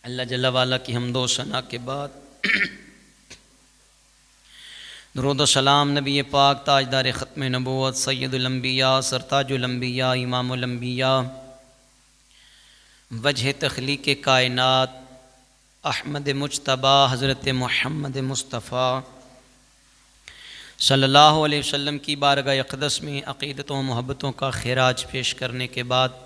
अल्लाह जल्ला वाला की हमदो सना के बाद दुरूद सलाम नबी पाक ताजदार ख़त्म नबूवत सैयदुल अंबिया सरताजुल अंबिया इमामुल अंबिया वजह तख्लीक़ कायनात अहमद मुज्तबा हज़रत मुहम्मद मुस्तफ़ा सल्लल्लाहु अलैहि वसल्लम की बारगाह अक़दस में अक़ीदतों मोहब्बतों का खिराज पेश करने के बाद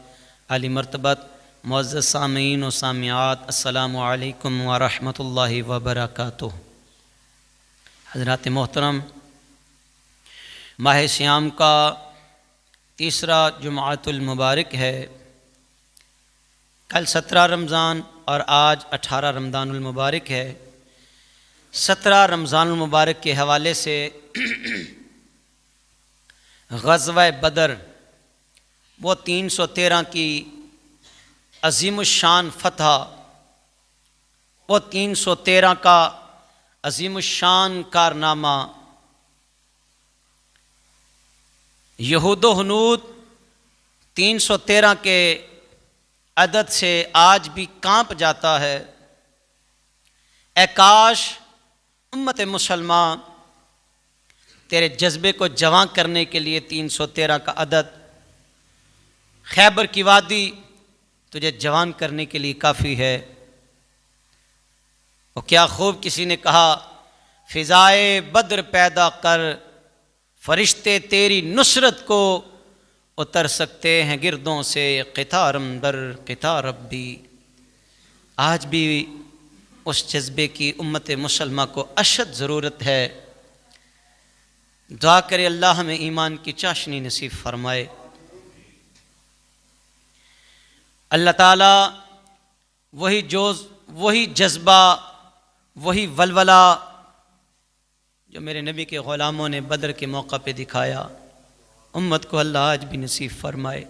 आली मर्तबत मुअज़्ज़ज़ सामीन व सामियात अस्सलामु अलैकुम व रहमतुल्लाहि व बरकातुहू। हज़रात मोहतरम, माह सियाम का तीसरा जुमाअतुल मुबारक है। कल 17 रमज़ान और आज 18 रमज़ानुल मुबारक है। 17 रमज़ानुल मुबारक के हवाले से ग़ज़वा बदर वो 313 की अज़ीमुश्शान फ़तह, वो 313 का अज़ीमुश्शान कारनामा, यहूद हनूद 313 के अदद से आज भी कांप जाता है। ए काश उम्मत मुसलमान तेरे जज्बे को जवां करने के लिए 313 का अदद, खैबर की वादी तुझे जवान करने के लिए काफ़ी है। और क्या खूब किसी ने कहा, फ़िज़ाए बद्र पैदा कर, फरिश्ते तेरी नुसरत को उतर सकते हैं गिरदों से, क़ितारम दर क़ितारब भी। आज भी उस जज्बे की उम्मत मुसलमा को अशद ज़रूरत है। दुआ करे अल्लाह हमें ईमान की चाशनी नसीब फरमाए। अल्लाह ताला वही जोश, वही जज्बा, वही वलवला जो मेरे नबी के ग़ुलामों ने बदर के मौका पे दिखाया, उम्मत को अल्लाह आज भी नसीब फरमाए,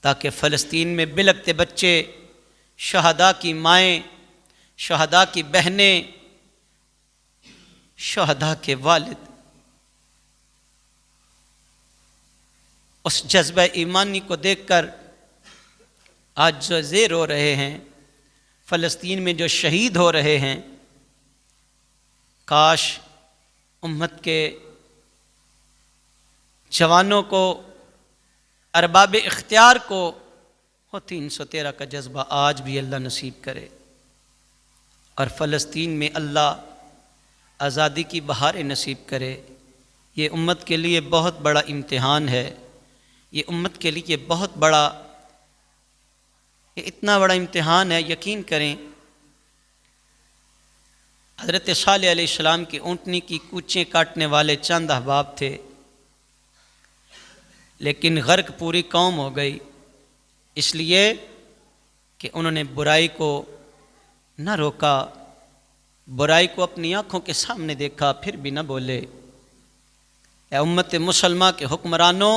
ताकि फ़लस्तीन में बिलखते बच्चे, शहदा की माएँ, शहदा की बहनें, शहदा के वालिद उस जज्बा ईमानी को देखकर आज जो ज़ेर हो रहे हैं, फ़लस्तीन में जो शहीद हो रहे हैं, काश उम्मत के जवानों को, अरबाब इख्तियार को वो 313 का जज्बा आज भी अल्लाह नसीब करे और फ़लस्तीन में अल्लाह आज़ादी की बहारें नसीब करे। ये उम्मत के लिए बहुत बड़ा इम्तिहान है। ये उम्मत के लिए बहुत बड़ा, ये इतना बड़ा इम्तिहान है। यकीन करें, हज़रत सालेह अलैहिस्सलाम की ऊँटनी की कूचें काटने वाले चंद अहबाब थे, लेकिन गर्क पूरी कौम हो गई, इसलिए कि उन्होंने बुराई को न रोका, बुराई को अपनी आँखों के सामने देखा, फिर भी न बोले। ए उम्मत मुसलमा के हुक्मरानों,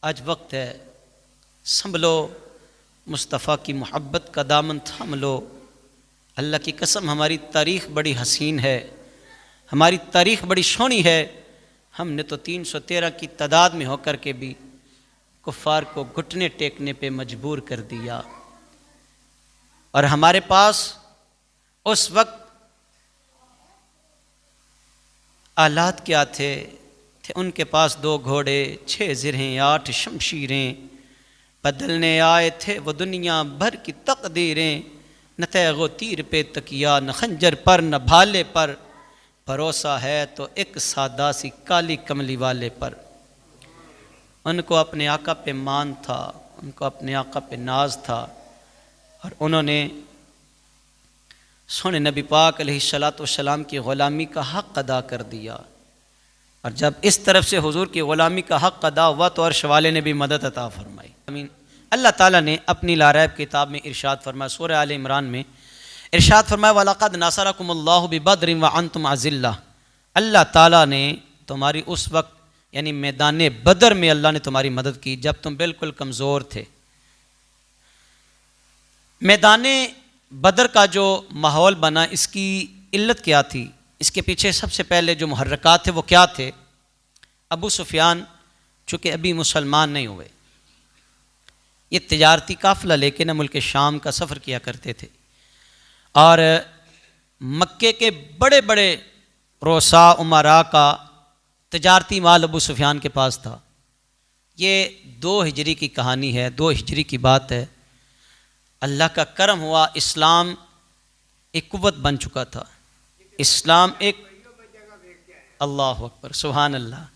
आज वक्त है, संभलो, मुस्तफ़ा की मोहब्बत का दामन थाम लो। अल्लाह की कसम, हमारी तारीख़ बड़ी हसीन है, हमारी तारीख़ बड़ी सोहनी है। हमने तो 313 की तादाद में होकर के भी कुफ़ार को घुटने टेकने पे मजबूर कर दिया। और हमारे पास उस वक्त आलात क्या थे उनके पास 2 घोड़े, 6 ज़िरहें, 8 शमशीरें, बदलने आए थे वो दुनिया भर की तकदीरें। न तैगो तीर पे तकिया, न खंजर पर, न भाले पर, भरोसा है तो एक सादा सी काली कमली वाले पर। उनको अपने आका पे मान था, उनको अपने आका पे नाज था, और उन्होंने सोने नबी पाक अलैहिस्सलातु वस्सलाम की ग़ुलामी का हक़ अदा कर दिया। और जब इस तरफ से हुजूर की ग़ुलामी का हक़ अदा हुआ तो अर्श वाले ने भी मदद अता फरमाई। आमीन। अल्लाह ताला ने अपनी लारैब किताब में इरशाद फरमाया, सूरह आल इमरान में इरशाद फरमाया, वलक़द नसरकुमुल्लाहु बिबद्रिन व अंतुम अज़िल्ला। अल्लाह ताला ने तुम्हारी उस वक्त, यानी मैदान बदर में अल्लाह ने तुम्हारी मदद की जब तुम बिल्कुल कमज़ोर थे। मैदान बदर का जो माहौल बना, इसकी इल्लत क्या थी? इसके पीछे सबसे पहले जो मुहर्रकात थे वो क्या थे? अबू सुफियान चूँकि अभी मुसलमान नहीं हुए, ये तिजारती काफ़िला लेके न मुल्क शाम का सफ़र किया करते थे। और मक्के के बड़े बड़े रोसा उमरा का तजारती माल अबू सुफियान के पास था। ये 2 हिजरी की कहानी है, 2 हिजरी की बात है। अल्लाह का करम हुआ, इस्लाम एक कुव्वत बन चुका था। इस्लाम एक, अल्लाह अकबर, सुभान अल्लाह।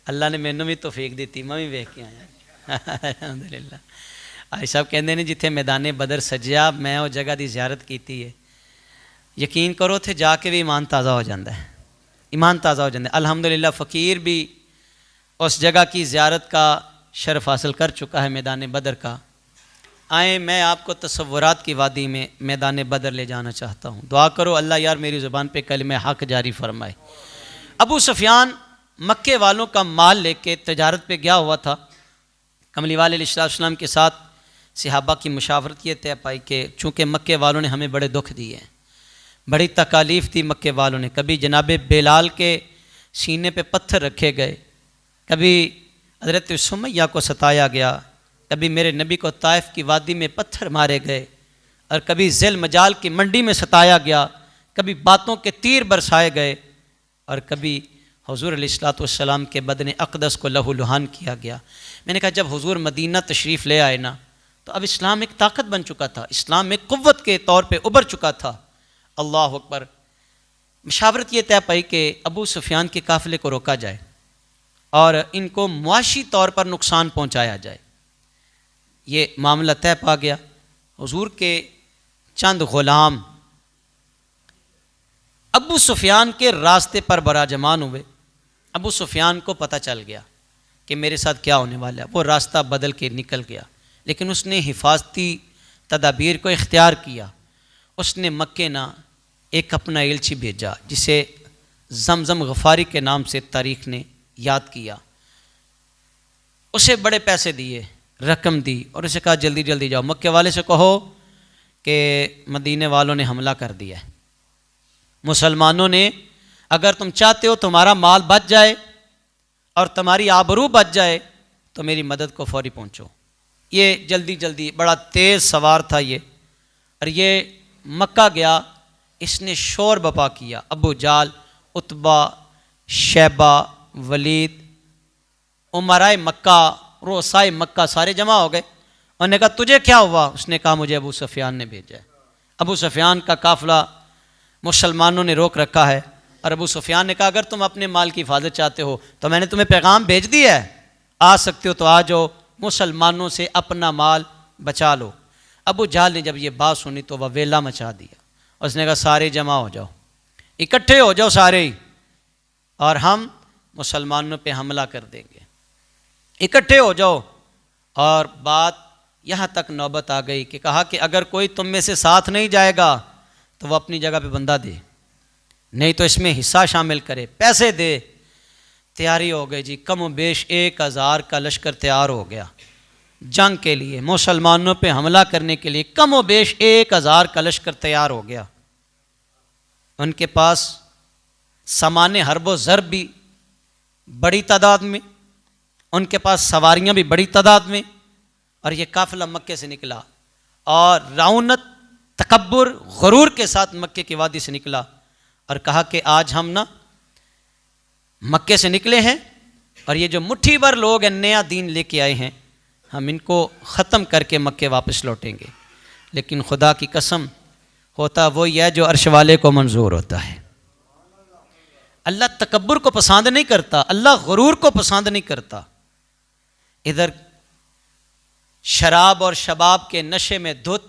अल्लाह ने मैनू भी तौफीक दी, मैं भी वेख के आया अल्हम्दुलिल्लाह। भाई साहब कहते ने जिथे मैदान बदर सजिया, मैं वो जगह की ज़ियारत की है। यकीन करो थे जाके भी ईमान ताज़ा हो जाता है, ईमान ताज़ा हो जाता है। अल्हम्दुलिल्लाह फ़कीर भी उस जगह की ज़ियारत का शर्फ हासिल कर चुका है, मैदान बदर का। आए, मैं आपको तसव्वुरात की वादी में मैदान बदर ले जाना चाहता हूँ। दुआ करो अल्लाह यार मेरी ज़ुबान पे कलिमे हक़ जारी फरमाए। अबू सुफियान मक्के वालों का माल लेके तजारत पे गया हुआ था। कमली वाले अलैहिस्सलाम के साथ सहाबा की मुशावरत ये तय पाई कि चूँकि मक्के वालों ने हमें बड़े दुख दिए हैं, बड़ी तकालीफ़ दी मक्के वालों ने। कभी जनाब बेलाल के सीने पे पत्थर रखे गए, कभी हज़रत सुमैया को सताया गया, कभी मेरे नबी को ताइफ की वादी में पत्थर मारे गए, और कभी ज़िल मजाल की मंडी में सताया गया, कभी बातों के तीर बरसाए गए, और कभी हुज़ूर अलैहिस्सलाम के बदन अक़दस को लहूलुहान किया गया। मैंने कहा जब हुज़ूर मदीना तशरीफ़ ले आए ना, तो अब इस्लाम एक ताकत बन चुका था, इस्लाम एक क़ुव्वत के तौर पे उभर चुका था। अल्लाह अकबर। मशावरत ये तय पाई कि अबू सुफियान के काफ़िले को रोका जाए और इनको मुआशी तौर पर नुकसान पहुँचाया जाए। ये मामला तय पा गया। हुज़ूर के चंद ग़ुलाम अबू सुफियान के रास्ते पर बराजमान हुए। अबू सुफियान को पता चल गया कि मेरे साथ क्या होने वाला है। वो रास्ता बदल के निकल गया, लेकिन उसने हिफाजती तदाबीर को इख्तियार किया। उसने मक्के ना एक अपना एलची भेजा, जिसे ज़मज़म गफ़ारी के नाम से तारीख़ ने याद किया। उसे बड़े पैसे दिए, रकम दी, और उसे कहा जल्दी जल्दी जाओ, मक्के वाले से कहो कि मदीने वालों ने हमला कर दिया है। मुसलमानों ने, अगर तुम चाहते हो तुम्हारा माल बच जाए और तुम्हारी आबरू बच जाए, तो मेरी मदद को फौरी पहुँचो। ये जल्दी जल्दी, बड़ा तेज़ सवार था ये, और ये मक्का गया। इसने शोर बपा किया। अबू जाल, उतबा, शैबा, वलीद, उमराए मक्का, रोसाए मक्का सारे जमा हो गए। उन्होंने कहा तुझे क्या हुआ? उसने कहा मुझे अबू सुफियान ने भेजा है। अबू सुफियान का काफ़िला मुसलमानों ने रोक रखा है, और अबू सुफियान ने कहा अगर तुम अपने माल की हिफाजत चाहते हो तो मैंने तुम्हें पैगाम भेज दिया है, आ सकते हो तो आ जाओ, मुसलमानों से अपना माल बचा लो। अबू जाल ने जब ये बात सुनी तो वह वेला मचा दिया। उसने कहा सारे जमा हो जाओ, इकट्ठे हो जाओ सारे ही, और हम मुसलमानों पे हमला कर देंगे, इकट्ठे हो जाओ। और बात यहाँ तक नौबत आ गई कि कहा कि अगर कोई तुम में से साथ नहीं जाएगा तो वह अपनी जगह पे बंदा दे, नहीं तो इसमें हिस्सा शामिल करे, पैसे दे। तैयारी हो गई जी, कम बेश 1000 का लश्कर तैयार हो गया जंग के लिए, मुसलमानों पे हमला करने के लिए कम बेश 1000 का लश्कर तैयार हो गया। उनके पास सामान्य हरबो ज़र भी बड़ी तादाद में, उनके पास सवारियां भी बड़ी तादाद में, और ये काफ़िला मक्के से निकला और रौनत, तकब्बुर, गुरूर के साथ मक्के की वादी से निकला और कहा कि आज हम ना मक्के से निकले हैं और ये जो मुट्ठी भर लोग हैं नया दीन लेके आए हैं, हम इनको ख़त्म करके मक्के वापस लौटेंगे। लेकिन खुदा की कसम, होता वही है जो अर्श वाले को मंजूर होता है। अल्लाह तकब्बुर को पसंद नहीं करता, अल्लाह गुरूर को पसंद नहीं करता। इधर शराब और शबाब के नशे में धुत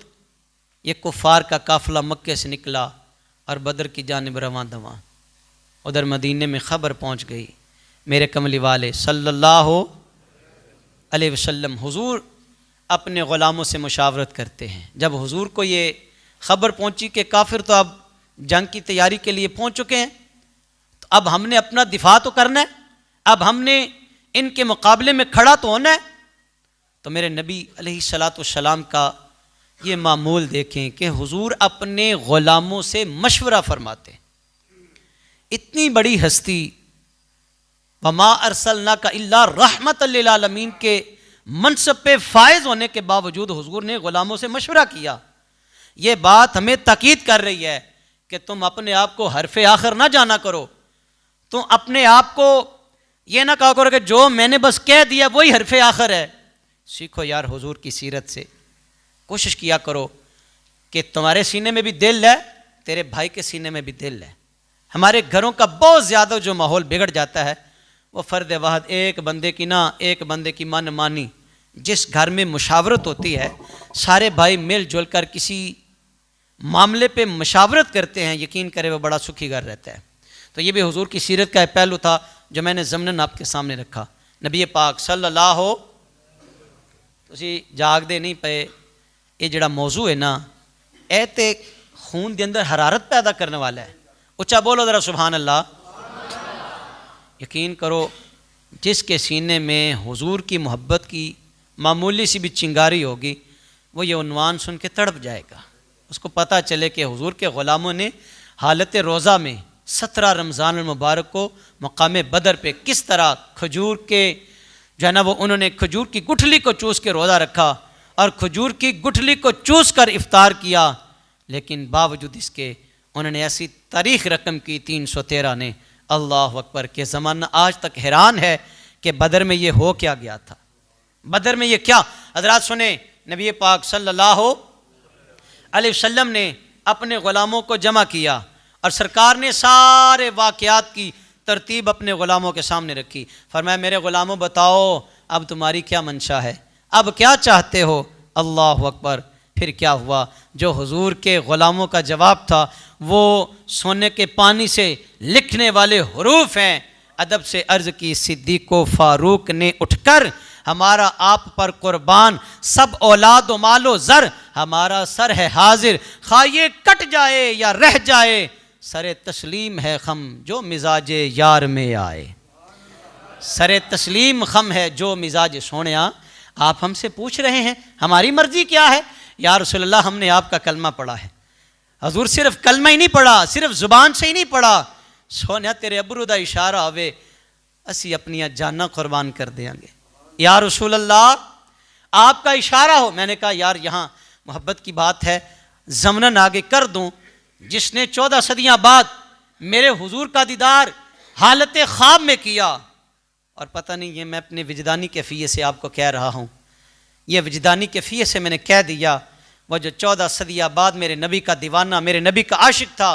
ये कुफ़ार का काफ़िला मक्के से निकला और बदर की जानिब रवां दवां। उधर मदीने में ख़बर पहुँच गई। मेरे कमली वाले सल्लल्लाहु अलैहि वसल्लम हुजूर अपने ग़ुलामों से मुशावरत करते हैं। जब हुजूर को ये ख़बर पहुँची कि काफिर तो अब जंग की तैयारी के लिए पहुँच चुके हैं, तो अब हमने अपना दिफा तो करना है, अब हमने इनके मुकाबले में खड़ा तो होना है। तो मेरे नबी अलैहिस्सलाम का ये मामूल देखें कि हुजूर अपने ग़ुलामों से मशवरा फरमाते। इतनी बड़ी हस्ती, वमा अरसलनाका इल्ला रहमतल लिल आलमीन के मनसब पे फायज होने के बावजूद हुजूर ने ग़ुलामों से मशवरा किया ये बात हमें ताकीद कर रही है कि तुम अपने आप को हरफे आखिर ना जाना करो। तुम अपने आप को ये ना कहा करो कि जो मैंने बस कह दिया वही हरफे आखिर है। सीखो यार हुजूर की सीरत से, कोशिश किया करो कि तुम्हारे सीने में भी दिल है, तेरे भाई के सीने में भी दिल है। हमारे घरों का बहुत ज़्यादा जो माहौल बिगड़ जाता है वो फ़र्द वाहद एक बंदे की ना, एक बंदे की मन मानी। जिस घर में मुशावरत होती है, सारे भाई मिलजुल कर किसी मामले पे मशावरत करते हैं, यकीन करें वो बड़ा सुखी घर रहता है। तो ये भी हुजूर की सीरत का एक पहलू था जो मैंने ज़मनन आपके सामने रखा। नबी पाक सल्लल्लाहु, तुसी जागदे नहीं पे, ये जड़ा मौजू है ना, ए ते खून के अंदर हरारत पैदा करने वाला है। उच्चा बोलो ज़रा सुभान अल्लाह। यकीन करो जिसके सीने में हुजूर की मोहब्बत की मामूली सी भी चिंगारी होगी, वो ये उन्वान सुन के तड़प जाएगा। उसको पता चले कि हुजूर के ग़ुलामों ने हालत रोज़ा में 17 रमज़ान मुबारक को मकाम बदर पे किस तरह खजूर के जो है ना वो उन्होंने खजूर की गुठली को चूस के रोज़ा रखा और खजूर की गुठली को चूस कर इफ्तार किया। लेकिन बावजूद इसके उन्होंने ऐसी तारीख़ रकम की 313 ने, अल्लाह अकबर, के ज़माना आज तक हैरान है कि बदर में ये हो क्या गया था। बदर में ये क्या, हज़रात सुने, नबी पाक सल्लल्लाहु अलैहि वसल्लम ने अपने ग़ुलामों को जमा किया और सरकार ने सारे वाक़यात की तरतीब अपने ग़ुलामों के सामने रखी। फरमाया मेरे ग़ुलामों बताओ अब तुम्हारी क्या मंशा है, अब क्या चाहते हो। अल्लाह अकबर। फिर क्या हुआ, जो हुजूर के ग़ुलामों का जवाब था वो सोने के पानी से लिखने वाले हुरूफ हैं। अदब से अर्ज़ की, सिद्दीक़ो फ़ारूक ने उठकर, हमारा आप पर कुर्बान सब औलाद व मालो ज़र, हमारा सर है हाजिर, खा ये कट जाए या रह जाए, सरे तस्लीम है खम जो मिजाजे यार में आए। सरे तस्लीम खम है जो मिजाज सोनिया। आप हमसे पूछ रहे हैं हमारी मर्जी क्या है। या रसूलल्लाह, हमने आपका कलमा पढ़ा है। हजूर सिर्फ कलमा ही नहीं पढ़ा, सिर्फ ज़ुबान से ही नहीं पढ़ा, सोनिया तेरे अबरू दा इशारा आवे असी अपनिया जाना कुर्बान कर देंगे। या रसूलल्लाह आपका इशारा हो। मैंने कहा यार यहाँ मोहब्बत की बात है, ज़मनन आगे कर दूँ, जिसने 14 सदियाँ बाद मेरे हुजूर का दीदार हालत ख्वाब में किया। और पता नहीं ये मैं अपने विजदानी कैफियत से आपको कह रहा हूँ, ये विजदानी कैफियत से मैंने कह दिया। वह जो 14 सदियाँ बाद मेरे नबी का दीवाना, मेरे नबी का आशिक था,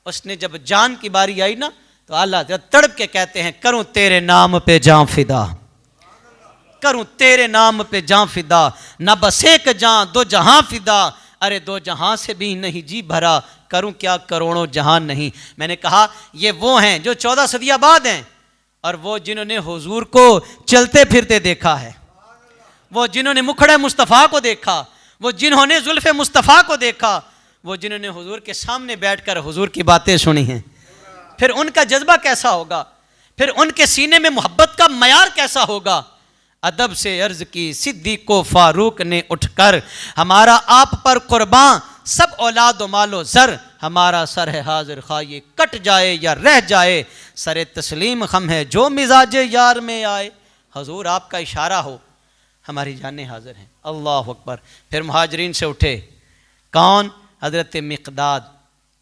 उसने जब जान की बारी आई ना तो अल्लाह तड़प के कहते हैं करूँ तेरे नाम पे जान फिदा, करूँ तेरे नाम पे जान फिदा, न बस एक जान दो जहां फिदा, अरे दो जहां से भी नहीं जी भरा, करूँ क्या करोड़ों जहां नहीं। मैंने कहा ये वो हैं जो 14 सदियाँ बाद हैं, और वो जिन्होंने हुजूर को चलते फिरते देखा है, वो जिन्होंने मुखड़े मुस्तफ़ा को देखा, वो जिन्होंने जुल्फ़े मुस्तफ़ा को देखा, वो जिन्होंने हुजूर के सामने बैठकर हुजूर की बातें सुनी हैं। फिर उनका जज्बा कैसा होगा, फिर उनके सीने में मोहब्बत का मयार कैसा होगा। अदब से अर्ज़ की, सिद्दीक़ो फ़ारूक ने उठकर, हमारा आप पर कुर्बान सब औलाद व मालो ज़र, हमारा सर है हाजिर, खा ये कट जाए या रह जाए, सरे तस्लीम खम है जो मिजाजे यार में आए। हुजूर आपका इशारा हो, हमारी जानें हाजिर हैं। अल्लाह अकबर। फिर मुहाजिरीन से उठे कौन, हज़रत मिक़दाद,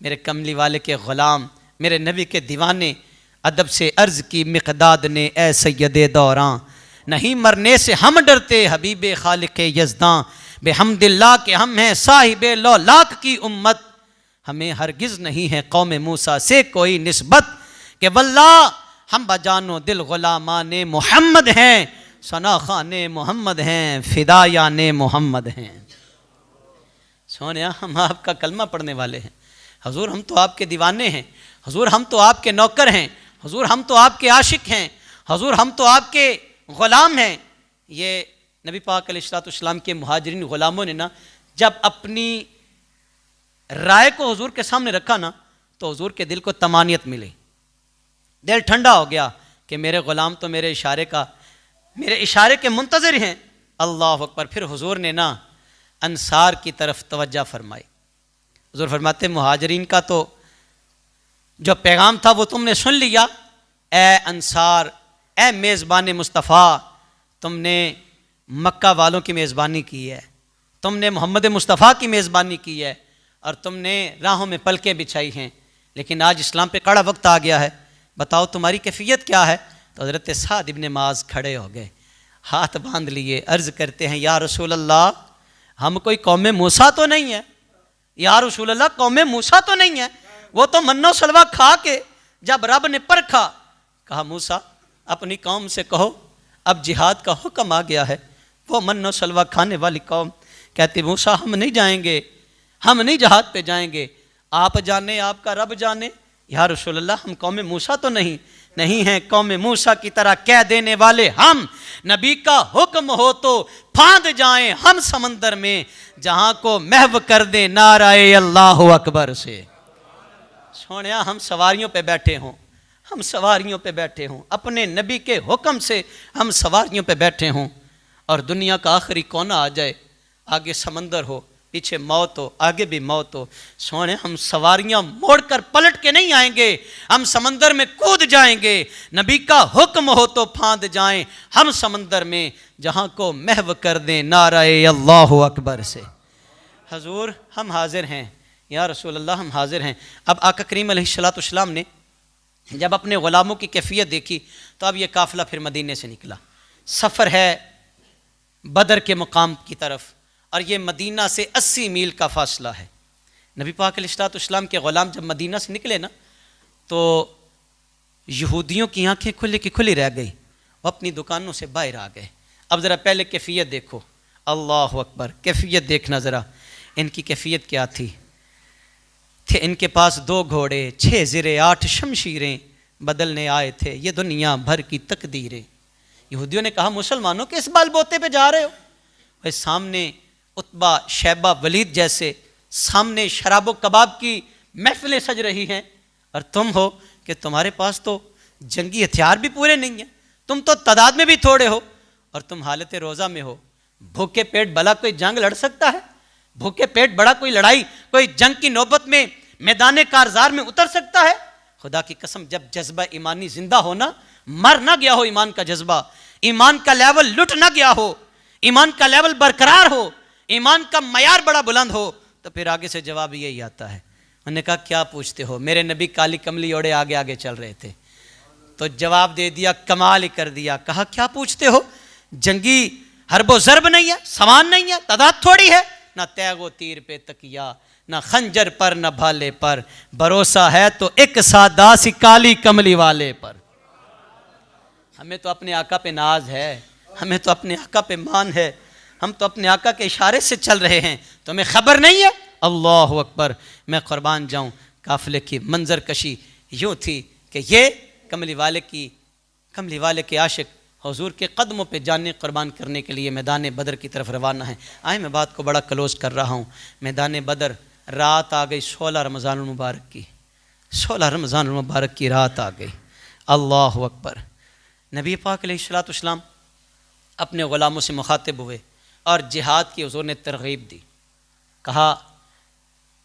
मेरे कमली वाले के ग़ुलाम, मेरे नबी के दीवाने। अदब से अर्ज़ की, मिक़दाद ने ए सैयदे दौरां, नहीं मरने से हम डरते हबीब खालिक यज़दां, बेहम्दिल्लाह के हम हैं साहिबे लौलाक की उम्मत, हमें हरगिज़ नहीं है कौम मूसा से कोई निस्बत, कि वल्लाह हम बजानो दिल ग़ुलामान मोहम्मद हैं, सना खाने मोहम्मद हैं, फ़िदायाने मोहम्मद हैं। सोनिया हम आपका कलमा पढ़ने वाले हैं। हुजूर हम तो आपके दीवाने हैं, हुजूर हम तो आपके नौकर हैं, हुजूर हम तो आपके आशिक हैं, हुजूर हम तो आपके ग़ुलाम हैं। ये नबी पाक अलैहिस्सलाम के मुहाजिरीन ग़ुलामों ने ना जब अपनी राय को हुजूर के सामने रखा ना तो हुजूर के दिल को तमानियत मिली, दिल ठंडा हो गया कि मेरे ग़ुलाम तो मेरे इशारे के मुंतज़िर हैं। अल्लाह अकबर। फिर हुजूर ने ना अंसार की तरफ तवज्जो फरमाई। हुजूर फरमाते मुहाजिरीन का तो जो पैगाम था वो तुमने सुन लिया, ए अंसार, ए मेज़बान मुस्तफ़ा, तुमने मक्का वालों की मेज़बानी की है, तुमने मोहम्मद मुस्तफ़ा की मेज़बानी की है, और तुमने राहों में पलकें बिछाई हैं, लेकिन आज इस्लाम पे कड़ा वक्त आ गया है, बताओ तुम्हारी कैफियत क्या है। तो हज़रत साद इब्न माज खड़े हो गए, हाथ बांध लिए, अर्ज़ करते हैं या रसूल अल्लाह, हम कोई कौम मूसा तो नहीं है, या रसूल अल्लाह कौम मूसा तो नहीं है, वो तो मन्नो सलवा खा के जब रब ने परखा, कहा मूसा अपनी कौम से कहो अब जिहाद का हुक्म आ गया है। वो मन्नो सलवा खाने वाली कौम कहती मूसा हम नहीं जाएंगे, हम नहीं जिहाद पे जाएंगे, आप जाने आपका रब जाने। या रसूल अल्लाह हम कौम मूसा तो नहीं हैं, कौम मूसा की तरह कह देने वाले हम, नबी का हुक्म हो तो फांद जाएं हम समंदर में, जहां को महव कर दे नाराए अल्लाह अकबर से। सोनिया हम सवारियों पे बैठे हों, हम सवारियों पे बैठे हों, अपने नबी के हुक्म से हम सवारियों पे बैठे हों, और दुनिया का आखिरी कोना आ जाए, आगे समंदर हो, पीछे मौत हो, आगे भी मौत हो, सोने हम सवारियां मोड़कर पलट के नहीं आएंगे, हम समंदर में कूद जाएंगे, नबी का हुक्म हो तो फांद जाएं हम समंदर में, जहां को महव कर दें नाराए अल्लाह अकबर से। हजूर हम हाजिर हैं, या रसूल अल्लाह हम हाजिर हैं। अब आका करीम अलैहिस्सलाम ने जब अपने ग़ुलामों की कैफियत देखी तो अब ये काफ़िला फिर मदीने से निकला, सफ़र है बदर के मुकाम की तरफ, और ये मदीना से 80 मील का फ़ासला है। नबी पाक अलैहिस्सलाम के ग़ुलाम जब मदीना से निकले ना, तो यहूदियों की आंखें खुली की खुली रह गई, वो अपनी दुकानों से बाहर आ गए। अब ज़रा पहले कैफियत देखो, अल्लाह अकबर, कैफियत देखना ज़रा, इनकी कैफियत क्या थी। थे इनके पास 2 घोड़े, 6 ज़िरे, 8 शमशीरें बदलने आए थे, ये दुनिया भर की तकदीरें। यहूदियों ने कहा मुसलमानों के इस बाल बोते पे जा रहे हो, भाई सामने उतबा शैबा वलीद जैसे, सामने शराबो कबाब की महफिलें सज रही हैं, और तुम हो कि तुम्हारे पास तो जंगी हथियार भी पूरे नहीं हैं, तुम तो तादाद में भी थोड़े हो, और तुम हालत रोज़ा में हो। भूखे पेट भला कोई जंग लड़ सकता है? भूखे पेट बड़ा कोई लड़ाई, कोई जंग की नौबत में मैदान कारज़ार में उतर सकता है? खुदा की कसम, जब जज्बा ईमानी जिंदा हो ना, मर ना गया हो ईमान का जज्बा, ईमान का लेवल लुट ना गया हो, ईमान का लेवल बरकरार हो, ईमान का मयार बड़ा बुलंद हो, तो फिर आगे से जवाब यही आता है। उन्होंने कहा क्या पूछते हो, मेरे नबी काली कमली ओढ़े आगे आगे चल रहे थे, तो जवाब दे दिया, कमाल ही कर दिया। कहा क्या पूछते हो, जंगी हरबो ज़र्ब नहीं है, समान नहीं है, तादाद थोड़ी है, ना तैगो तीर पे तकिया, ना खंजर पर, ना भाले पर, भरोसा है तो एक सादा सी काली कमली वाले पर। हमें तो अपने आका पे नाज है, हमें तो अपने आका पे मान है, हम तो अपने आका के इशारे से चल रहे हैं, तो हमें खबर नहीं है। अल्लाह अकबर, मैं कुर्बान जाऊं, काफिले की मंजर कशी यूँ थी कि ये कमली वाले के आशिक हुजूर के कदमों पे जाने कुर्बान करने के लिए मैदान बदर की तरफ रवाना है। आए मैं बात को बड़ा क्लोज कर रहा हूँ। मैदान बदर, रात आ गई 16 रमज़ान मुबारक की, 16 रमज़ान मुबारक की रात आ गई। अल्लाह अकबर। नबी पाक अलैहिस्सलाम अपने ग़ुलामों से मुखातिब हुए और जिहाद की हुजूर ने तरगीब दी। कहा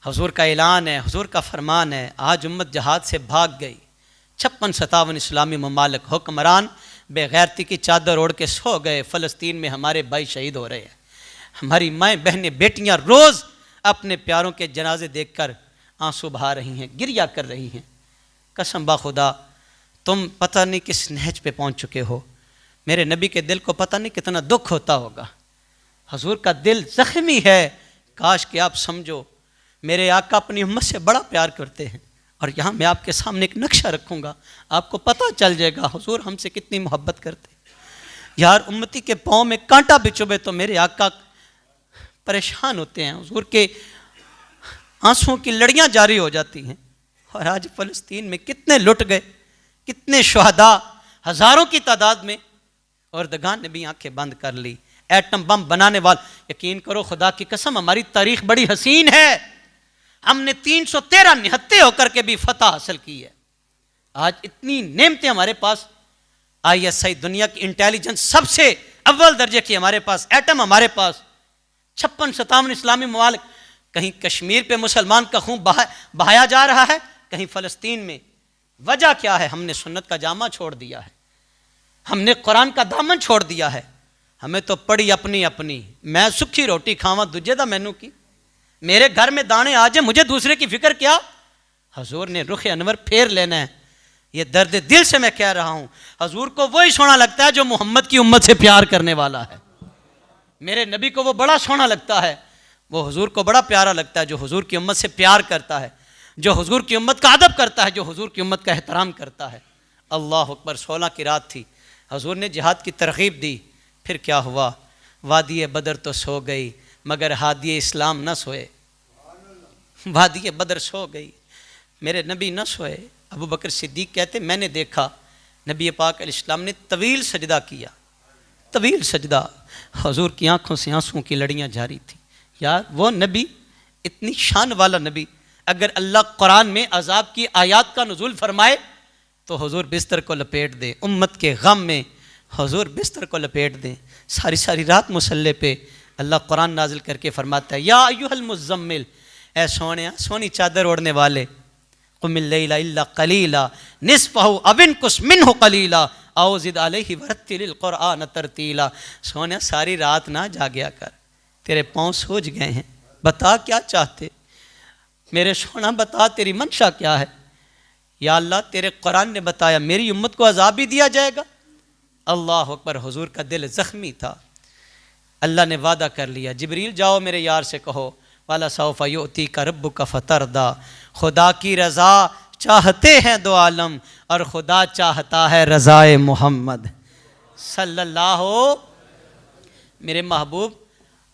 हुजूर का ऐलान है, हुजूर का फरमान है, आज उम्मत जिहाद से भाग गई। 56-57 इस्लामी ममालिक हुक्मरान बेगैरती की चादर ओढ़ के सो गए। फ़लस्तीन में हमारे भाई शहीद हो रहे हैं, हमारी माएँ बहनें बेटियाँ रोज़ अपने प्यारों के जनाजे देखकर आंसू बहा रही हैं, गिरिया कर रही हैं। कसम बा खुदा, तुम पता नहीं किस नहज पे पहुँच चुके हो। मेरे नबी के दिल को पता नहीं कितना दुख होता होगा। हुजूर का दिल ज़ख्मी है। काश कि आप समझो, मेरे आका अपनी उम्मत से बड़ा प्यार करते हैं। और यहाँ मैं आपके सामने एक नक्शा रखूँगा, आपको पता चल जाएगा हुजूर हमसे कितनी मोहब्बत करते हैं। यार उम्मती के पाँव में कांटा भी चुभे तो मेरे आका परेशान होते हैं, हुजूर के आंसुओं की लड़ियाँ जारी हो जाती हैं। और आज फ़लस्तीन में कितने लुट गए, कितने शुहदा, हज़ारों की तादाद में। और दगान ने भी आंखें बंद कर ली। एटम बम बनाने वाले, यकीन करो खुदा की कसम, हमारी तारीख बड़ी हसीन है। हमने 313 निहत्ते होकर के भी फतह हासिल की है। आज इतनी नेमतें हमारे पास, ISI दुनिया की इंटेलिजेंस सबसे अव्वल दर्जे की हमारे पास, एटम हमारे पास, 56-57 इस्लामी ममालिक। कहीं कश्मीर पे मुसलमान का खून बहाया जा रहा है, कहीं फ़लस्तीन में। वजह क्या है? हमने सुन्नत का जामा छोड़ दिया है, हमने कुरान का दामन छोड़ दिया है। हमें तो पड़ी अपनी अपनी, मैं सुखी रोटी खावा दूजे दा मैनू की, मेरे घर में दाने आ जाए, मुझे दूसरे की फिक्र क्या। हजूर ने रुख अनवर फेर लेना है। ये दर्द दिल से मैं कह रहा हूं, हजूर को वही सोना लगता है जो मोहम्मद की उम्मत से प्यार करने वाला है। मेरे नबी को वो बड़ा सोना लगता है, वो हुजूर को बड़ा प्यारा लगता है जो हुजूर की उम्मत से प्यार करता है, जो हुजूर की उम्मत का अदब करता है, जो हुजूर की उम्मत का एहतराम करता है। अल्लाह अकबर। 16 की रात थी, हुजूर ने जिहाद की तरगीब दी। फिर क्या हुआ, वादी बदर तो सो गई मगर हादी इस्लाम न सोए। वादी बदर सो गई, मेरे नबी न सोए। अबू बकर सिद्दीक कहते मैंने देखा नबी पाक अलैहिस्सलाम ने तवील सजदा किया, तवील सजदा। हुजूर की आंखों से आंसुओं की लड़ियां जारी थी। यार वो नबी, इतनी शान वाला नबी, अगर अल्लाह कुरान में अजाब की आयात का नुज़ूल फरमाए तो हुजूर बिस्तर को लपेट दे। उम्मत के गम में हुजूर बिस्तर को लपेट दें। सारी सारी रात मुसल्ले पे अल्लाह कुरान नाजिल करके फरमाता है, या अय्युहल मुज़म्मिल, ऐ सोनिया सोनी चादर ओढ़ने वाले, कुमिल लैला इल्ला कलीला निस्फहु अव इनकुस मिन्हु कलीला औ ज़िद अलैहि वरत्तिलिल कुरआन तरतीला। सोनिया सारी रात ना जागया कर, तेरे पाँव सूज गए हैं, बता क्या चाहते मेरे सोना, बता तेरी मंशा क्या है। या अल्लाह तेरे कुरान ने बताया मेरी उम्मत को अजाब भी दिया जाएगा। अल्लाह अकबर। हुजूर का दिल ज़ख्मी था। अल्लाह ने वादा कर लिया, जिब्रील जाओ मेरे यार से कहो वाला सौफा युअतीका रब्बुका फतरदा, खुदा की रज़ा चाहते हैं दो आलम और खुदा चाहता है रज़ाए मोहम्मद सल्लल्लाहु। मेरे महबूब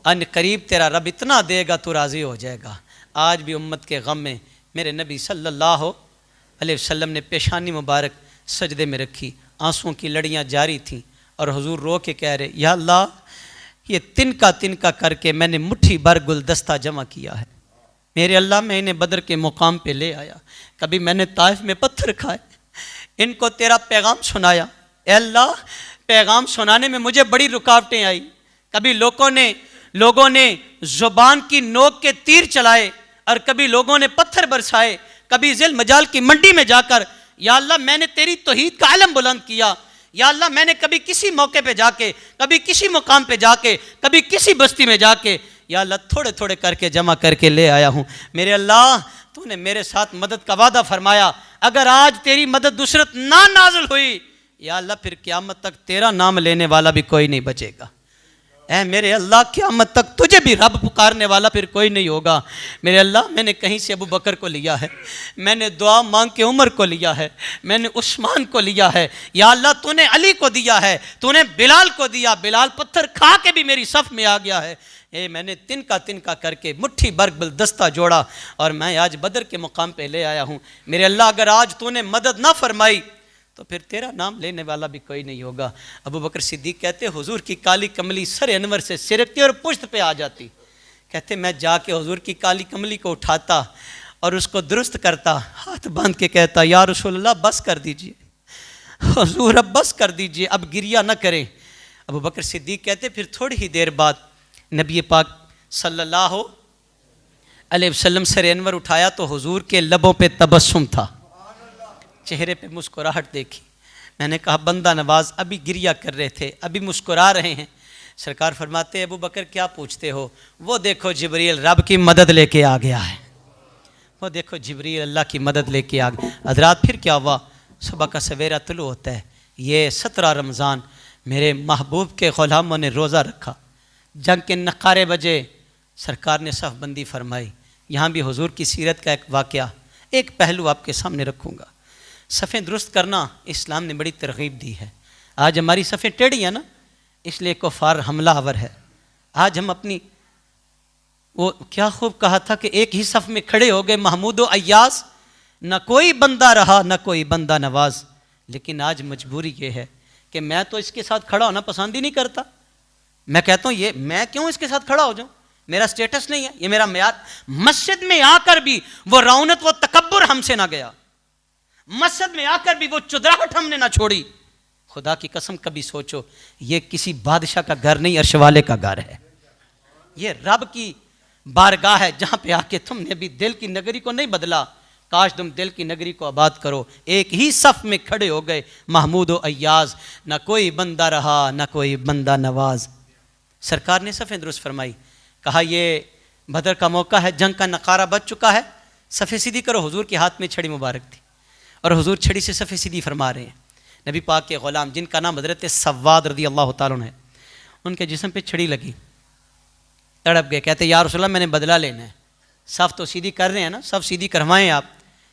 अन करीब तेरा रब इतना देगा तो राज़ी हो जाएगा। आज भी उम्मत के गम में मेरे नबी सल्लल्लाहु अलैहि वसल्लम ने पेशानी मुबारक सजदे में रखी, आंसुओं की लड़ियां जारी थीं और हुजूर रो के कह रहे, या अल्लाह ये तिनका तिनका करके मैंने मुट्ठी भर गुलदस्ता जमा किया है। मेरे अल्लाह मैं इन्हें बदर के मुकाम पे ले आया, कभी मैंने ताइफ में पत्थर खाए, इनको तेरा पैगाम सुनाया। ए अल्लाह पैगाम सुनाने में मुझे बड़ी रुकावटें आई, कभी लोगों ने ज़ुबान की नोक के तीर चलाए और कभी लोगों ने पत्थर बरसाए, कभी जिल मजाल की मंडी में जाकर या अल्लाह मैंने तेरी तौहीद का आलम बुलंद किया। या अल्लाह मैंने कभी किसी मौके पे जाके, कभी किसी मुकाम पे जाके, कभी किसी बस्ती में जाके या अल्लाह थोड़े थोड़े करके जमा करके ले आया हूँ। मेरे अल्लाह तूने मेरे साथ मदद का वादा फरमाया, अगर आज तेरी मदद दूसरत ना नाज़िल हुई या अल्लाह फिर क़यामत तक तेरा नाम लेने वाला भी कोई नहीं बचेगा। ऐ मेरे अल्लाह क़यामत तक तुझे भी रब पुकारने वाला फिर कोई नहीं होगा। मेरे अल्लाह मैंने कहीं से अबू बकर को लिया है, मैंने दुआ मांग के उमर को लिया है, मैंने उस्मान को लिया है। या अल्लाह तूने अली को दिया है, तूने बिलाल को दिया, बिलाल पत्थर खा के भी मेरी सफ़ में आ गया है। मैंने तिनका तिनका करके मुट्ठी भर गुलदस्ता जोड़ा और मैं आज बदर के मुकाम पे ले आया हूँ। मेरे अल्लाह अगर आज तूने मदद ना फरमाई तो फिर तेरा नाम लेने वाला भी कोई नहीं होगा। अबू बकर सिद्दीक कहते हुजूर की काली कमली सर अनवर से सिरकती और पुश्त पे आ जाती। कहते मैं जाके हुजूर की काली कमली को उठाता और उसको दुरुस्त करता, हाथ बांध के कहता या रसूलल्लाह बस कर दीजिए, हुजूर अब बस कर दीजिए, अब गिरिया न करें। अबू बकर सिद्दीक कहते फिर थोड़ी ही देर बाद नबी पाक सल्लल्लाहु अलैहि वसल्लम सर अनवर उठाया तो हुजूर के लबों पे तबस्सुम था, चेहरे पे मुस्कुराहट देखी। मैंने कहा बंदा नवाज अभी गिरिया कर रहे थे, अभी मुस्कुरा रहे हैं। सरकार फरमाते अबू बकर क्या पूछते हो? वो देखो जिब्रील रब की मदद लेके आ गया है, वो देखो जिब्रील अल्लाह की मदद लेके आ गया। हज़रात फिर क्या हुआ? सुबह का सवेरा तुलू होता है, ये 17 रमज़ान मेरे महबूब के ग़ुलामों ने रोज़ा रखा, जंग के नकारे बजे, सरकार ने सफ़ बंदी फरमाई। यहाँ भी हुजूर की सीरत का एक वाक़या, एक पहलू आपके सामने रखूँगा। सफ़ें दुरुस्त करना इस्लाम ने बड़ी तरगीब दी है। आज हमारी सफ़ें टेढ़ी हैं ना, इसलिए कुफ़ार हमलावर है। आज हम अपनी, वो क्या खूब कहा था कि एक ही सफ़ में खड़े हो गए महमूद व अय्यास, न कोई बंदा रहा न कोई बंदा नवाज। लेकिन आज मजबूरी ये है कि मैं तो इसके साथ खड़ा होना पसंद ही नहीं करता। मैं कहता हूँ ये मैं क्यों इसके साथ खड़ा हो जाऊँ, मेरा स्टेटस नहीं है, ये मेरा मेयार। मस्जिद में आकर भी वो रौनक वो तकब्बुर हमसे ना गया, मस्जिद में आकर भी वो चुदराहट हमने ना छोड़ी। खुदा की कसम कभी सोचो, ये किसी बादशाह का घर नहीं, अर्श वाले का घर है, ये रब की बारगाह है जहाँ पे आके तुमने भी दिल की नगरी को नहीं बदला। काश तुम दिल की नगरी को आबाद करो। एक ही सफ़ में खड़े हो गए महमूद व अय्याज, ना कोई बंदा रहा ना कोई बंदा नवाज। सरकार ने सफ़ें दुरुस्त फरमाई, कहा ये बदर का मौका है, जंग का नकारा बज चुका है, सफ़े सीधी करो। हुजूर के हाथ में छड़ी मुबारक थी और हुजूर छड़ी से सफ़े सीधी फरमा रहे हैं। नबी पाक के ग़ुलाम जिनका नाम हज़रत सव्वाद रज़ी अल्लाह ताला अन्हु है, उनके जिस्म पे छड़ी लगी, तड़प गए। कहते या रसूल अल्लाह मैंने बदला लेना है। सफ़ तो सीधी कर रहे हैं ना, सब सीधी करवाएं आप,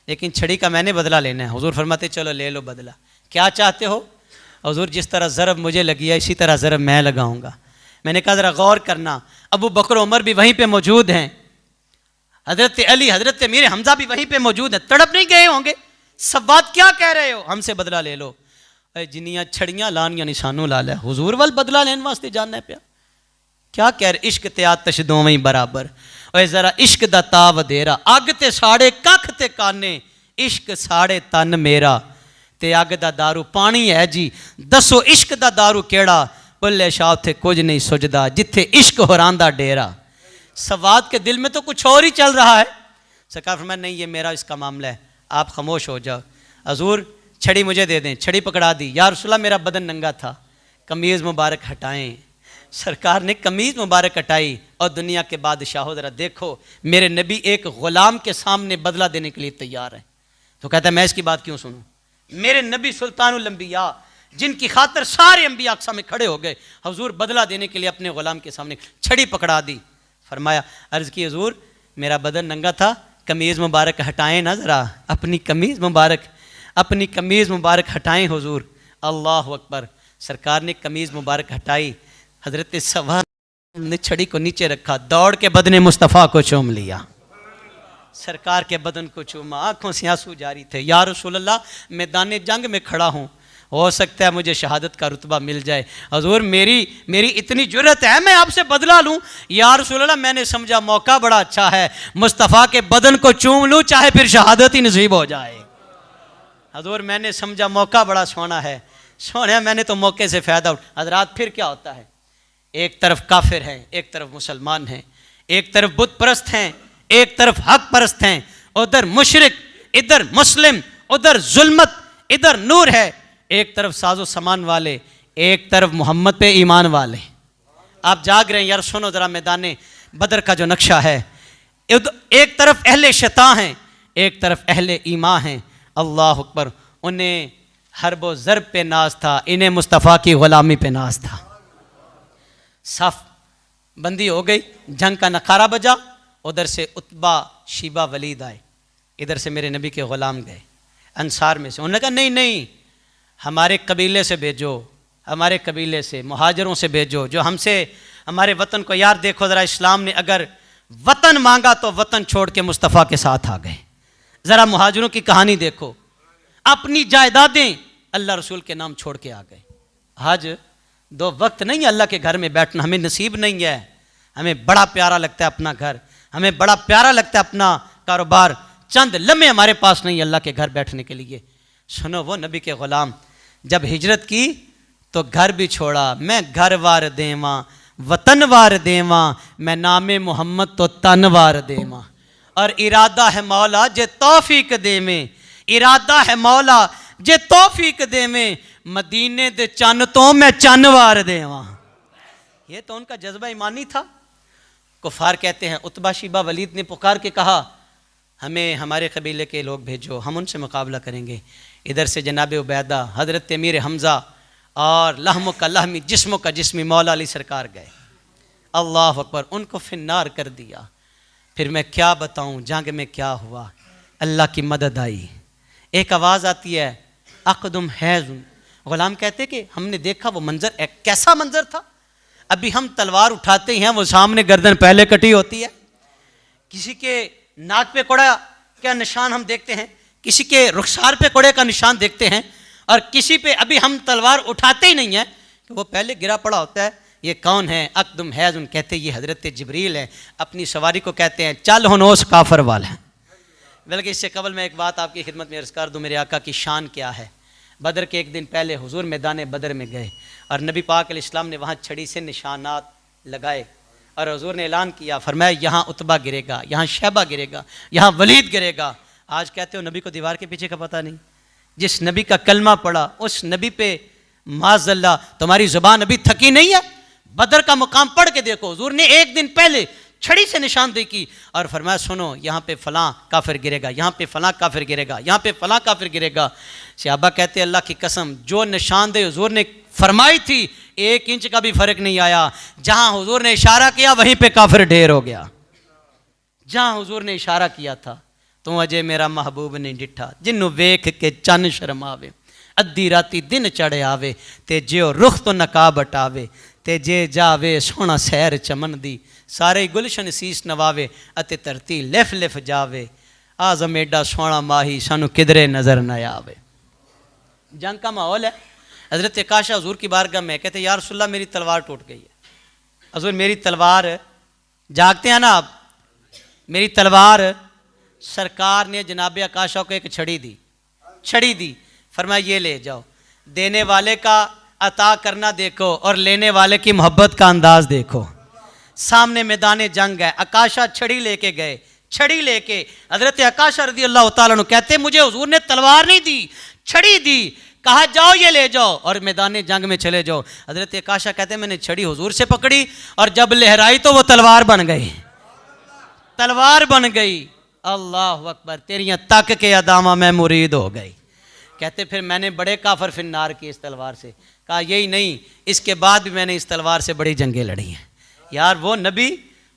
लेकिन छड़ी का मैंने बदला लेना है। हुजूर फरमाते चलो ले लो बदला, क्या चाहते हो? हुजूर जिस तरह ज़रब मुझे लगी है इसी तरह ज़रब मैं लगाऊंगा। मैंने कहा ज़रा गौर करना, अबू बकर उमर भी वहीं पे मौजूद हैं, हज़रत अली हज़रत मीर हमज़ा भी वहीं पे मौजूद हैं, तड़प नहीं गए होंगे? सवाद क्या कह रहे हो? हमसे बदला ले लो। जिन्नियाँ छड़ियाँ लानियाँ निशानों ला लै, हुजूर वाल बदला लेने वास्ते जानना पिया। क्या कह रहे? इश्क ते आतश दोवें बराबर। और ज़रा इश्क दा ताव देरा, अग ते साढ़े कख ते काने, इश्क साढ़े तन मेरा, ते अग दा दारू पानी है जी, दसो इश्क दा दारू केड़ा? बुल्ले शाह उत्थे कुछ नहीं सुझदा, जिथे इश्क होरांदा डेरा। सवाद के दिल में तो कुछ और ही चल रहा है। सरकार फरमाया नहीं, ये मेरा इसका मामला है, आप खामोश हो जाओ। हजूर छड़ी मुझे दे दें। छड़ी पकड़ा दी। या रसूलल्लाह मेरा बदन नंगा था, कमीज़ मुबारक हटाएं। सरकार ने कमीज़ मुबारक हटाई और दुनिया के बादशाहों ज़रा देखो, मेरे नबी एक ग़ुलाम के सामने बदला देने के लिए तैयार है। तो कहता है मैं इसकी बात क्यों सुनूं? मेरे नबी सुल्तानुल अंबिया, जिनकी खातर सारे अंबिया अक्सा में खड़े हो गए, हुजूर बदला देने के लिए अपने ग़ुलाम के सामने छड़ी पकड़ा दी। फरमाया अर्ज़ की हुजूर मेरा बदन नंगा था, कमीज़ मुबारक हटाएं ना, ज़रा अपनी कमीज़ मुबारक हटाएं हुजूर। अल्लाह अकबर। सरकार ने कमीज़ मुबारक हटाई, हज़रत सवाद ने छड़ी को नीचे रखा, दौड़ के बदन मुस्तफ़ा को चूम लिया, सरकार के बदन को चूमा, आंखों से आंसू जारी थे। या रसूल अल्लाह मैदान जंग में खड़ा हूँ, हो सकता है मुझे शहादत का रुतबा मिल जाए। हजूर मेरी इतनी जुर्रत है मैं आपसे बदला लूँ? या रसूल अल्लाह मैंने समझा मौका बड़ा अच्छा है, मुस्तफ़ा के बदन को चूम लूँ चाहे फिर शहादत ही नसीब हो जाए। हजूर मैंने समझा मौका बड़ा सोना है, सोना मैंने तो मौके से फ़ायदा उठा। हजरात फिर क्या होता है, एक तरफ काफिर हैं, एक तरफ मुसलमान हैं, एक तरफ बुत परस्त हैं, एक तरफ हक परस्त हैं, उधर मुशरिक, इधर मुस्लिम, उधर जुल्मत, इधर नूर है। एक तरफ साजो सामान वाले, एक तरफ मोहम्मद पे ईमान वाले। आप जाग रहे हैं यार, सुनो ज़रा मैदान बदर का जो नक्शा है। एक तरफ अहले शैतान हैं, एक तरफ अहले ईमान हैं। अल्लाह अकबर। उन्हें हरबो ज़रब पे नाज था, इन्हें मुस्तफ़ा की ग़ुलामी पे नाज था। सफ बंदी हो गई, जंग का नकारा बजा, उधर से उतबा शीबा वलीद आए, इधर से मेरे नबी के ग़ुलाम गए अंसार में से। उन्होंने कहा नहीं नहीं, हमारे कबीले से भेजो, हमारे कबीले से मुहाजिरों से भेजो जो हमसे हमारे वतन को। यार देखो ज़रा, इस्लाम ने अगर वतन मांगा तो वतन छोड़ के मुस्तफ़ा के साथ आ गए। ज़रा मुहाजिरों की कहानी देखो, अपनी जायदादें अल्लाह रसूल के नाम छोड़ के आ गए। आज दो वक्त नहीं है अल्लाह के घर में बैठना, हमें नसीब नहीं है। हमें बड़ा प्यारा लगता है अपना घर, हमें बड़ा प्यारा लगता है अपना कारोबार, चंद लम्हे हमारे पास नहीं अल्लाह के घर बैठने के लिए। सुनो, वो नबी के ग़ुलाम जब हिजरत की तो घर भी छोड़ा। मैं घर वार देवा, वतन वार देवा, मैं नामे मोहम्मद तो तन वार देवा। और इरादा है मौला जे तौफीक देवे, इरादा है मौला जे तौफीक देवे, मदीने दे चन तो मैं चन वार देवा। ये तो उनका जज्बा ईमानी था। कुफार कहते हैं, उतबा शीबा वलीद ने पुकार के कहा हमें हमारे कबीले के लोग भेजो, हम उनसे मुकाबला करेंगे। इधर से जनाब उबैदा, हज़रत मीर हमज़ा और लहमों का लहमी, जिस्मों का जिस्मी मौला अली सरकार गए। अल्लाह अकबर। उनको फिन्नार कर दिया। फिर मैं क्या बताऊं जंग में क्या हुआ। अल्लाह की मदद आई। एक आवाज़ आती है अक़दुम हैज़ुन। ग़ुलाम कहते कि हमने देखा वो मंज़र, एक कैसा मंज़र था। अभी हम तलवार उठाते हैं, वो सामने गर्दन पहले कटी होती है। किसी के नाक पे कोड़ा का निशान हम देखते हैं, किसी के रुखसार पे कोड़े का निशान देखते हैं, और किसी पे अभी हम तलवार उठाते ही नहीं हैं कि वो पहले गिरा पड़ा होता है। ये कौन है? अक़दुम हैज़ुन। कहते ये हज़रत जिब्रील है। अपनी सवारी को कहते हैं चल होनोस काफर वाला है। बल्कि इससे कबल मैं एक बात आपकी खिदमत में अर्ज़ कर दूँ, मेरे आका की शान क्या है। बदर के एक दिन पहले हुजूर मैदान बदर में गए और नबी पाक अलैहिस्सलाम ने वहाँ छड़ी से निशानात लगाए और हुजूर ने ऐलान किया, फरमाया यहाँ उतबा गिरेगा, यहाँ शैबा गिरेगा, यहाँ वलीद गिरेगा। आज कहते हो नबी को दीवार के पीछे का पता नहीं। जिस नबी का कलमा पड़ा उस नबी पे माज़ल्ला तुम्हारी ज़ुबान अभी थकी नहीं है। बदर का मुकाम पढ़ के देखो, हुजूर ने एक दिन पहले छड़ी से निशानदेही की और फरमाया सुनो यहाँ पे फलां काफिर गिरेगा, यहाँ पे फलां काफिर गिरेगा, यहाँ पे फलां काफिर गिरेगा। सहाबा कहते अल्लाह की कसम जो निशानदेही हुजूर ने फरमाई थी 1 इंच का भी फर्क नहीं आया। जहाँ हुजूर ने इशारा किया वहीं पे काफिर ढेर हो गया। जहाँ हुजूर ने इशारा किया था तू अजे मेरा महबूब नहीं डिठा, जिन्नू वेख के चन शर्मावे, अद्धी राती दिन चढ़े आवे, ते जो रुख तो नकाब हटावे, ते जे जावे सोहना सैर चमन दी, सारे गुलशन सीस नवावे, अते धरती लिफ लिफ जावे, आज़म एडा सोहना माही सानू किधरे नजर न आवे। जंग का माहौल है। हज़रत काशा हुजूर की बारगाह में कहते या रसूलल्लाह मेरी तलवार टूट गई है। हुजूर मेरी तलवार, जागते हैं ना आप, मेरी तलवार। सरकार ने जनाब आकाशा को एक छड़ी दी, फरमाया ये ले जाओ, देने वाले का अता करना देखो और लेने वाले की मोहब्बत का अंदाज देखो। सामने मैदान जंग है, आकाशा छड़ी लेके गए, छड़ी लेके हजरत आकाशा रज़ी अल्लाह तआला अन्हु कहते मुझे हुजूर ने तलवार नहीं दी, छड़ी दी, कहा जाओ ये ले जाओ और मैदान जंग में चले जाओ। हजरत आकाशा कहते मैंने छड़ी हुजूर से पकड़ी और जब लहराई तो वो तलवार बन गई, तलवार बन गई। अल्लाह अकबर, तेरियां तक के अदामा में मुरीद हो गई। कहते फिर मैंने बड़े काफर फिन्नार किए इस तलवार से। कहा यही नहीं, इसके बाद भी मैंने इस तलवार से बड़ी जंगें लड़ी हैं। यार वो नबी,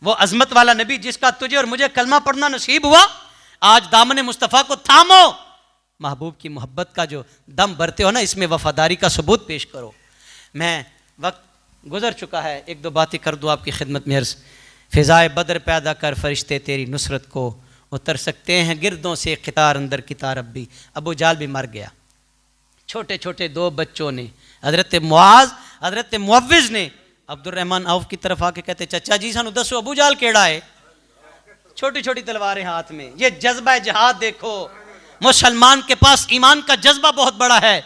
वो अजमत वाला नबी जिसका तुझे और मुझे कलमा पढ़ना नसीब हुआ, आज दामन मुस्तफ़ा को थामो, महबूब की मोहब्बत का जो दम भरते हो ना, इसमें वफादारी का सबूत पेश करो। मैं वक्त गुजर चुका है, 1-2 बातें कर दूँ आपकी खिदमत में अर्ज़। फ़िज़ाए बदर पैदा कर फरिश्ते तेरी नुसरत को उतर सकते हैं गिरदों से कितार अंदर कितार अब्बी। अबू जाल भी मर गया। छोटे छोटे 2 बच्चों ने, हज़रत मुआज़, हज़रत मुअव्विज़ ने अब्दुर्रहमान औफ की तरफ आके कहते चाचा जी सानू दसो अबू जाल केड़ा है। छोटी छोटी तलवारें हाथ में, ये जज्बा जिहाद देखो। मुसलमान के पास ईमान का जज्बा बहुत बड़ा है।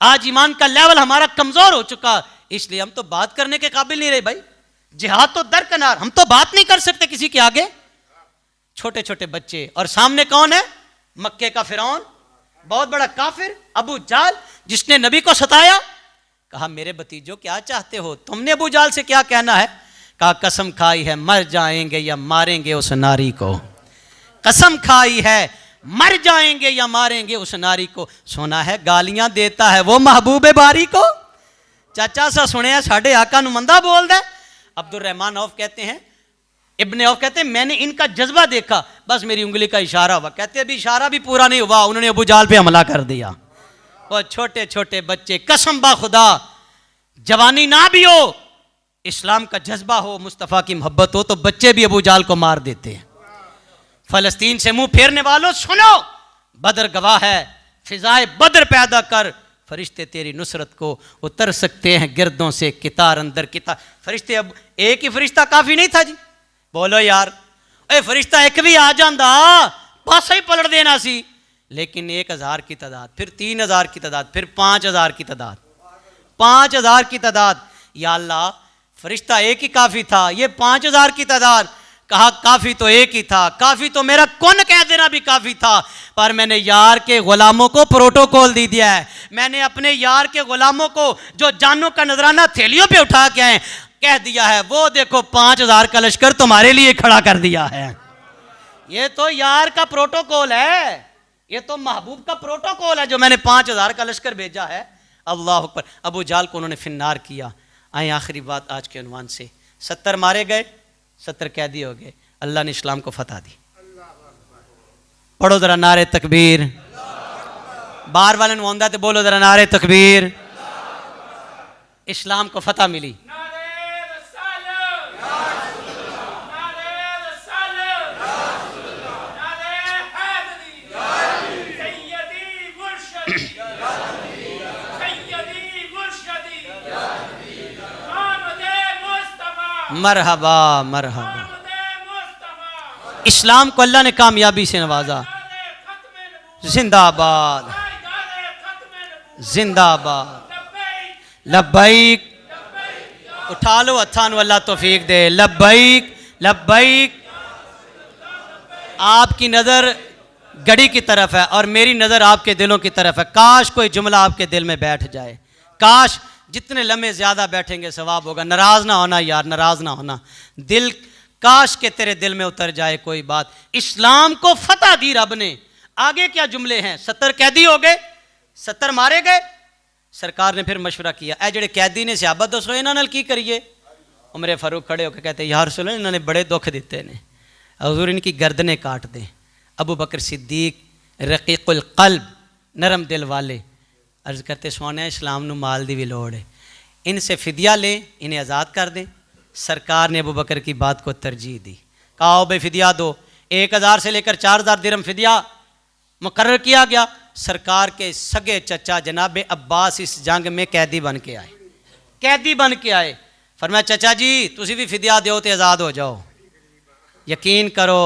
आज ईमान का लेवल हमारा कमज़ोर हो चुका, इसलिए हम तो बात करने के काबिल नहीं रहे भाई। जिहाद तो दरकनार, हम तो बात नहीं कर सकते किसी के आगे। छोटे छोटे बच्चे और सामने कौन है? मक्के का फिरौन, बहुत बड़ा काफिर अबू जाल, जिसने नबी को सताया। कहा मेरे भतीजों क्या चाहते हो, तुमने अबू जाल से क्या कहना है? कहा कसम खाई है मर जाएंगे या मारेंगे उस नारी को, कसम खाई है मर जाएंगे या मारेंगे उस नारी को। सुना है गालियां देता है वो महबूब बारी को। चाचा सा सुने साढ़े आका नु मंदा बोल दे। अब्दुर्रहमान औफ कहते हैं, इब्ने औफ कहते हैं मैंने इनका जज्बा देखा, बस मेरी उंगली का इशारा हुआ। कहते अभी इशारा भी पूरा नहीं हुआ, उन्होंने अबू जाल पे हमला कर दिया। और छोटे छोटे बच्चे, कसम बा खुदा जवानी ना भी हो, इस्लाम का जज्बा हो, मुस्तफ़ा की मोहब्बत हो, तो बच्चे भी अबू जाल को मार देते हैं। फलस्तीन से मुंह फेरने वालों सुनो, बदर गवाह है, फिजाए बदर पैदा कर, फरिश्ते तेरी नुसरत को उतर सकते हैं गिरदों से कितार अंदर कितार। फरिश्ते, अब एक ही फरिश्ता काफी नहीं था जी, बोलो यार, ए फरिश्ता एक भी आ जाता बस ही पलट देना सी, लेकिन 1000 की तादाद, फिर 3000 की तादाद, फिर 5000 की तादाद, 5000 की तादाद। या अल्लाह, फरिश्ता एक ही काफी था, ये 5000 की तादाद। कहा काफी तो एक ही था, काफी तो मेरा कौन कह देना भी काफी था, पर मैंने यार के गुलामों को प्रोटोकॉल दे दिया है। मैंने अपने यार के गुलामों को जो जानों का नजराना थैलियों पे उठा के आए, कह दिया है वो देखो 5000 का लश्कर तुम्हारे लिए खड़ा कर दिया है। ये तो यार का प्रोटोकॉल है, ये तो महबूब का प्रोटोकॉल है जो मैंने 5000 का लश्कर भेजा है। अल्लाह अकबर। अबू जाल को उन्होंने फिन्नार किया। आए आखिरी बात आज के उन्वान से, 70 मारे गए, 70 कैदी हो गए, अल्लाह ने इस्लाम को फतह दी। पढ़ो जरा नारे तकबीर, बार वाले आंदा तो बोलो जरा नारे तकबीर। इस्लाम को फतह मिली। मरहबा मरहबा। इस्लाम को अल्लाह ने कामयाबी से नवाजा। जिंदाबाद जिंदाबाद। लब्बैक, उठा लो हथान, अल्लाह तौफीक दे। लब्बैक लब्बैक। आपकी नज़र गड़ी की तरफ है और मेरी नज़र आपके दिलों की तरफ है। काश कोई जुमला आपके दिल में बैठ जाए, काश जितने लम्हे ज़्यादा बैठेंगे सवाब होगा। नाराज़ ना होना यार, नाराज़ ना होना। दिल काश के तेरे दिल में उतर जाए कोई बात। इस्लाम को फतह दी रब ने। आगे क्या जुमले हैं, 70 कैदी हो गए, 70 मारे गए। सरकार ने फिर मशवरा किया, ए जेड़े कैदी ने सहाबा दसो इन्हां नाल की करिए। उमर फारूक खड़े होकर कहते या रसूल अल्लाह, इन्होंने बड़े दुख दिते ने, हुजूर इनकी गर्दनें काट दें। अबू बकर सिद्दीक रकीकुल कल्ब, नरम दिल वाले, अर्ज करते सोने इस्लाम नू माल दी भी लोड़ है, इनसे फिदिया लें, इन्हें आज़ाद कर दें। सरकार ने अबू बकर की बात को तरजीह दी, कहा भाई फिदिया दो। 1000 से लेकर 4000 दिरहम फिदिया मुकर्रर किया गया। सरकार के सगे चचा जनाब अब्बास इस जंग में कैदी बन के आए, कैदी बन के आए। फरमाया चचा जी तुसी भी फिदिया दो तो आज़ाद हो जाओ। यकीन करो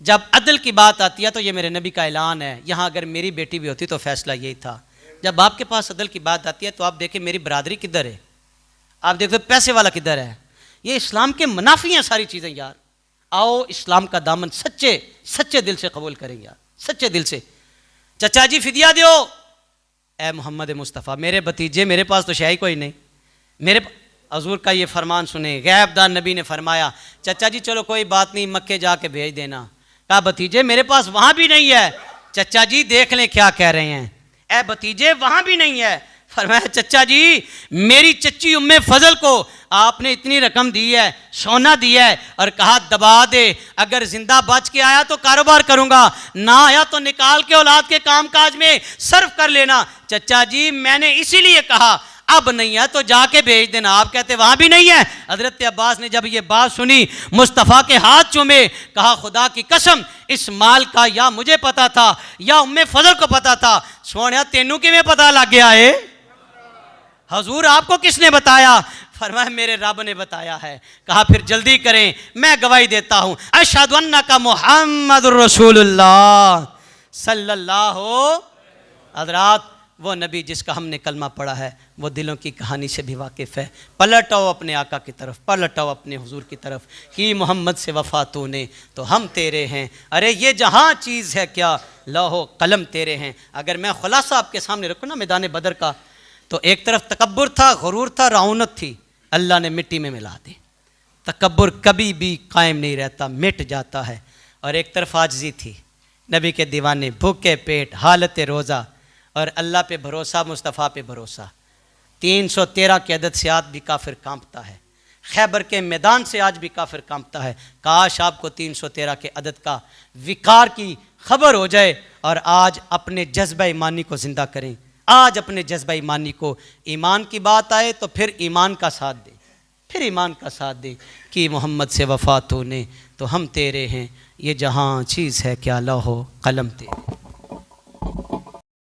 जब अदल की बात आती है तो ये मेरे नबी का ऐलान है। यहाँ अगर मेरी बेटी भी होती तो फैसला यही था। जब आपके पास अदल की बात आती है तो आप देखें मेरी बरादरी किधर है, आप देखो पैसे वाला किधर है। ये इस्लाम के मुनाफी हैं सारी चीज़ें यार। आओ इस्लाम का दामन सच्चे सच्चे दिल से कबूल करें यार, सच्चे दिल से। चचा जी फिदिया दो। ए मोहम्मद मुस्तफ़ा मेरे भतीजे, मेरे पास तो शाही कोई नहीं, मेरे हजूर का ये फरमान सुने। गैबदार नबी ने फरमाया चचा जी चलो कोई बात नहीं, मक्के जाके भेज देना। कहा भतीजे मेरे पास वहाँ भी नहीं है। चचा जी देख लें क्या कह रहे हैं। ए भतीजे वहाँ भी नहीं है। फरमाया चचा जी मेरी चच्ची उम्मे फजल को आपने इतनी रकम दी है, सोना दिया है, और कहा दबा दे, अगर जिंदा बच के आया तो कारोबार करूंगा, ना आया तो निकाल के औलाद के कामकाज में सर्व कर लेना। चचा जी मैंने इसीलिए कहा अब नहीं है तो जाके भेज देना। आप कहते वहां भी नहीं है। हजरत अब्बास ने जब ये बात सुनी मुस्तफ़ा के हाथ चूमे, कहा खुदा की कसम इस माल का या मुझे पता था या उम्मे फजल को पता था। सोनिया तेनू किवें पता लग गया है? हजूर आपको किसने बताया? फरमाया मेरे रब ने बताया है। कहा फिर जल्दी करें, मैं गवाही देता हूं अशहदु अन्नका मुहम्मदुर रसूलुल्लाह सल्लल्लाहु। हज़रात वो नबी जिसका हमने कलमा पढ़ा है वो दिलों की कहानी से भी वाकिफ़ है। पलट आओ अपने आका की तरफ, पलट आओ अपने हुजूर की तरफ। कि मोहम्मद से वफ़ा तूने तो हम तेरे हैं, अरे ये जहाँ चीज़ है क्या लौहो कलम तेरे हैं। अगर मैं खुलासा आपके सामने रखूँ ना मैदान बदर का, तो एक तरफ तकब्बुर था, गुरूर था, रौनत थी, अल्लाह ने मिट्टी में मिला दी। तकब्बुर कभी भी कायम नहीं रहता, मिट जाता है। और एक तरफ आजिज़ी थी, नबी के दीवाने भूखे पेट, हालत रोज़ा और अल्लाह पे भरोसा, मुस्तफ़ा पे भरोसा। 313 की अदद से आज भी काफिर कांपता है। खैबर के मैदान से आज भी काफिर कांपता है। काश आपको 313 के अदद का विकार की खबर हो जाए और आज अपने जज्बा ईमानी को ज़िंदा करें। आज अपने जज्बा ईमानी को, ईमान की बात आए तो फिर ईमान का साथ दें, फिर ईमान का साथ दें कि मोहम्मद से वफ़ा तूने तो हम तेरे हैं, ये जहाँ चीज़ है क्या लौहो कलम तेरे।